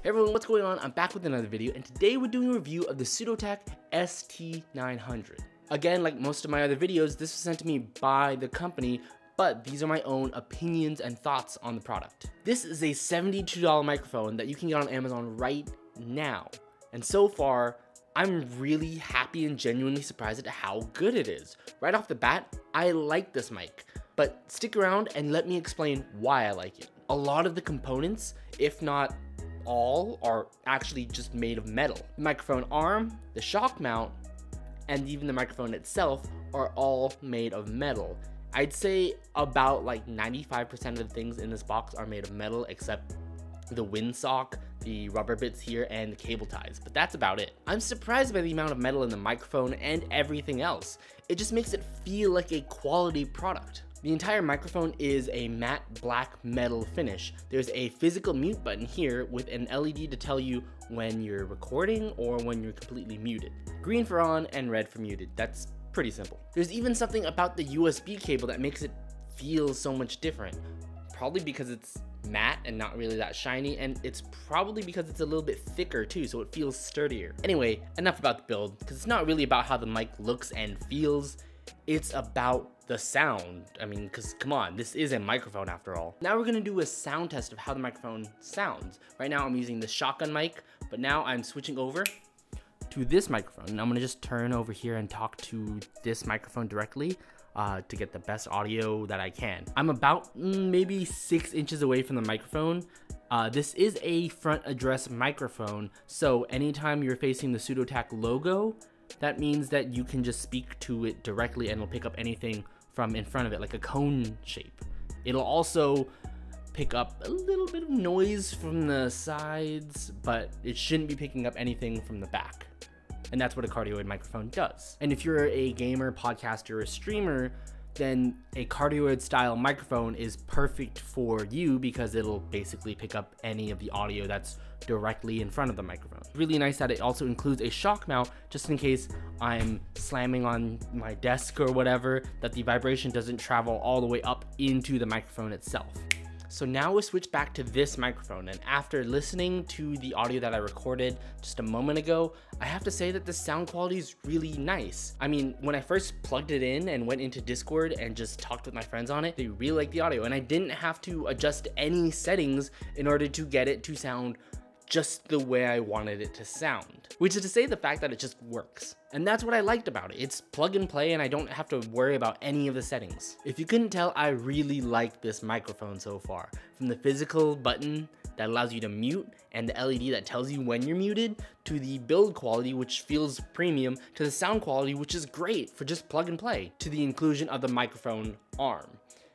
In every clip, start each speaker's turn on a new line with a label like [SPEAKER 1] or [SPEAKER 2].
[SPEAKER 1] Hey everyone, what's going on? I'm back with another video, and today we're doing a review of the Sudotack ST-900. Again, like most of my other videos, this was sent to me by the company, but these are my own opinions and thoughts on the product. This is a $72 microphone that you can get on Amazon right now. And so far, I'm really happy and genuinely surprised at how good it is. Right off the bat, I like this mic, but stick around and let me explain why I like it. A lot of the components, if not all, are actually just made of metal. The microphone arm, the shock mount, and even the microphone itself are all made of metal. I'd say about like 95% of the things in this box are made of metal except the windsock, the rubber bits here, and the cable ties, but that's about it. I'm surprised by the amount of metal in the microphone and everything else. It just makes it feel like a quality product. The entire microphone is a matte black metal finish. There's a physical mute button here with an LED to tell you when you're recording or when you're completely muted. Green for on and red for muted. That's pretty simple. There's even something about the USB cable that makes it feel so much different. Probably because it's matte and not really that shiny, and it's probably because it's a little bit thicker too, so it feels sturdier. Anyway, enough about the build, because it's not really about how the mic looks and feels. It's about the sound. I mean, because come on, this is a microphone after all. Now we're gonna do a sound test of how the microphone sounds. Right now I'm using the shotgun mic, but now I'm switching over to this microphone. And I'm gonna just turn over here and talk to this microphone directly to get the best audio that I can. I'm about maybe 6 inches away from the microphone. This is a front address microphone, so anytime you're facing the Sudotack logo, that means that you can just speak to it directly and it'll pick up anything from in front of it, like a cone shape. It'll also pick up a little bit of noise from the sides, but it shouldn't be picking up anything from the back. And that's what a cardioid microphone does. And if you're a gamer, podcaster, or streamer, then a cardioid style microphone is perfect for you because it'll basically pick up any of the audio that's directly in front of the microphone. Really nice that it also includes a shock mount just in case I'm slamming on my desk or whatever, that the vibration doesn't travel all the way up into the microphone itself. So now we'll switch back to this microphone, and after listening to the audio that I recorded just a moment ago, I have to say that the sound quality is really nice. I mean, when I first plugged it in and went into Discord and just talked with my friends on it, they really liked the audio, and I didn't have to adjust any settings in order to get it to sound just the way I wanted it to sound, which is to say the fact that it just works. And that's what I liked about it. It's plug and play and I don't have to worry about any of the settings. If you couldn't tell, I really like this microphone so far. From the physical button that allows you to mute and the LED that tells you when you're muted, to the build quality, which feels premium, to the sound quality, which is great for just plug and play, to the inclusion of the microphone arm.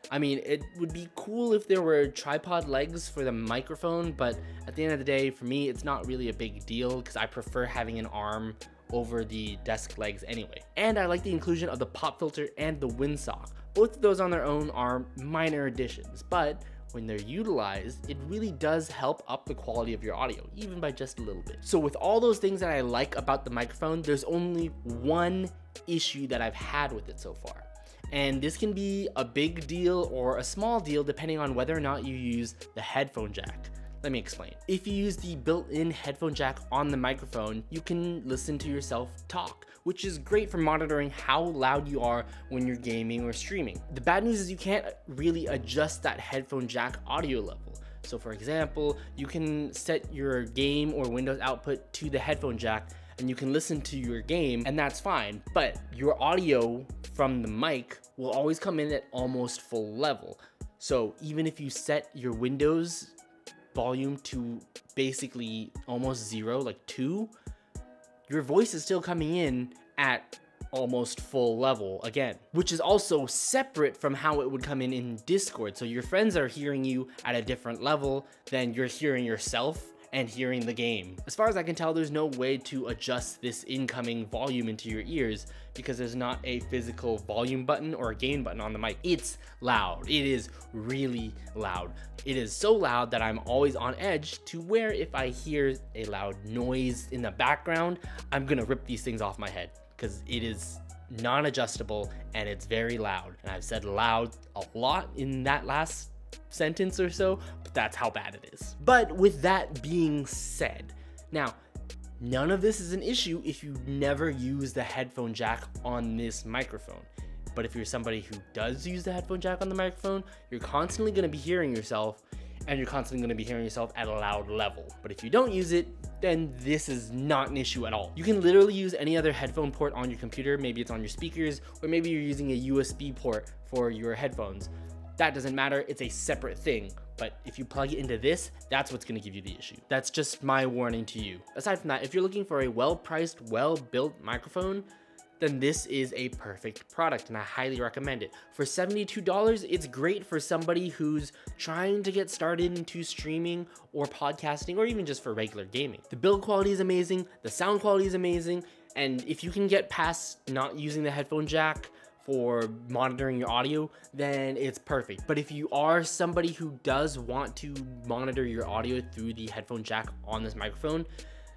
[SPEAKER 1] I mean, it would be cool if there were tripod legs for the microphone, but at the end of the day, for me, it's not really a big deal because I prefer having an arm over the desk legs anyway. And I like the inclusion of the pop filter and the windsock. Both of those on their own are minor additions, but when they're utilized, it really does help up the quality of your audio, even by just a little bit. So with all those things that I like about the microphone, there's only one issue that I've had with it so far. And this can be a big deal or a small deal depending on whether or not you use the headphone jack. Let me explain. If you use the built-in headphone jack on the microphone, you can listen to yourself talk, which is great for monitoring how loud you are when you're gaming or streaming. The bad news is you can't really adjust that headphone jack audio level. So for example, you can set your game or Windows output to the headphone jack and you can listen to your game, and that's fine, but your audio from the mic will always come in at almost full level. So even if you set your Windows volume to basically almost 0, like 2, your voice is still coming in at almost full level again, which is also separate from how it would come in Discord. So your friends are hearing you at a different level than you're hearing yourself and hearing the game. As far as I can tell, there's no way to adjust this incoming volume into your ears because there's not a physical volume button or a gain button on the mic. It's loud. It is really loud. It is so loud that I'm always on edge to where if I hear a loud noise in the background, I'm gonna rip these things off my head because it is non-adjustable and it's very loud. And I've said loud a lot in that last sentence or so, but that's how bad it is. But with that being said, now, none of this is an issue if you never use the headphone jack on this microphone. But if you're somebody who does use the headphone jack on the microphone, you're constantly going to be hearing yourself, and you're constantly going to be hearing yourself at a loud level. But if you don't use it, then this is not an issue at all. You can literally use any other headphone port on your computer. Maybe it's on your speakers, or maybe you're using a USB port for your headphones. That doesn't matter, it's a separate thing. But if you plug it into this, that's what's gonna give you the issue. That's just my warning to you. Aside from that, if you're looking for a well-priced, well-built microphone, then this is a perfect product and I highly recommend it. For $72, it's great for somebody who's trying to get started into streaming or podcasting or even just for regular gaming. The build quality is amazing, the sound quality is amazing, and if you can get past not using the headphone jack for monitoring your audio, then it's perfect. But if you are somebody who does want to monitor your audio through the headphone jack on this microphone,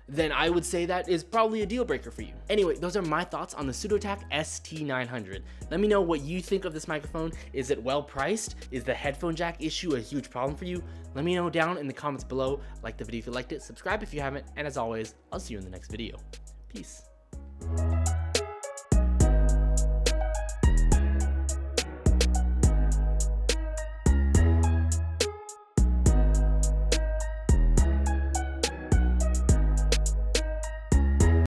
[SPEAKER 1] then I would say that is probably a deal breaker for you. Anyway, those are my thoughts on the Sudotack ST-900. Let me know what you think of this microphone. Is it well priced? Is the headphone jack issue a huge problem for you? Let me know down in the comments below. Like the video if you liked it, subscribe if you haven't, and as always, I'll see you in the next video. Peace.